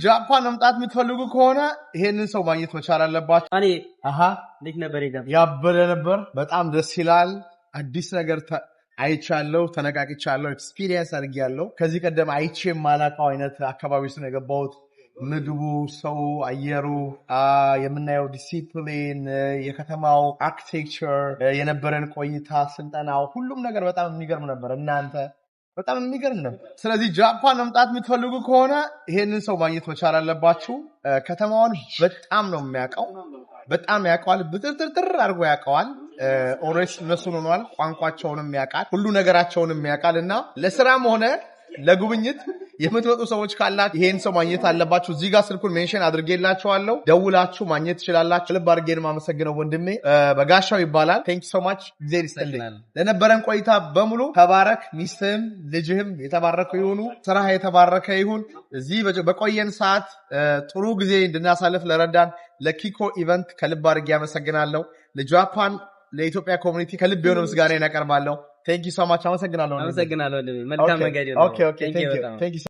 ጃፓን መምጣት የምትፈልጉ ከሆነ ይሄንን ሰው ማግኘት መቻል አለባችሁ። እኔ እንዴት ነበር ያበደ ነበር። በጣም ደስ ይላል። አዲስ ነገር አይቻለሁ፣ ተነቃቅቻለሁ፣ ኤክስፒሪየንስ አድርጌያለሁ። ከዚህ ቀደም አይቼ የማላውቀው አይነት አካባቢ ውስጥ ነው የገባሁት። ምግቡ፣ ሰው፣ አየሩ፣ የምናየው ዲሲፕሊን፣ የከተማው አርኪቴክቸር፣ የነበረን ቆይታ፣ ስልጠናው፣ ሁሉም ነገር በጣም የሚገርም ነበር። እናንተ በጣም የሚገርም ነው። ስለዚህ ጃፓን መምጣት የምትፈልጉ ከሆነ ይሄንን ሰው ማግኘት መቻል አለባችሁ። ከተማውን በጣም ነው የሚያውቀው፣ በጣም ያውቀዋል፣ ብጥርጥር አድርጎ ያውቀዋል። ኦሬስ እነሱን ሆኗል፣ ቋንቋቸውንም ያውቃል፣ ሁሉ ነገራቸውንም ያውቃል። እና ለስራም ሆነ ለጉብኝት የምትመጡ ሰዎች ካላችሁ ይሄን ሰው ማግኘት አለባችሁ። እዚህ ጋር ስልኩን ሜንሽን አድርጌላችኋለሁ፣ ደውላችሁ ማግኘት ትችላላችሁ። ልብ አድርጌ ነው የማመሰግነው። ወንድሜ በጋሻው ይባላል። ቴንክ ዩ ሶ ማች። እግዚአብሔር ይስጥልኝ ለነበረን ቆይታ በሙሉ። ተባረክ። ሚስትህም ልጅህም የተባረከ ይሁኑ። ስራህ የተባረከ ይሁን። እዚህ በቆየን ሰዓት ጥሩ ጊዜ እንድናሳልፍ ለረዳን ለኪኮ ኢቨንት ከልብ አድርጌ አመሰግናለሁ። ለጃፓን ለኢትዮጵያ ኮሚኒቲ ከልብ የሆነ ምስጋና ያቀርባለሁ። ቴንክ ዩ ሶ ማች። አመሰግናለሁ። መልካም መንገድ ነው። ኦኬ ቴንክ ዩ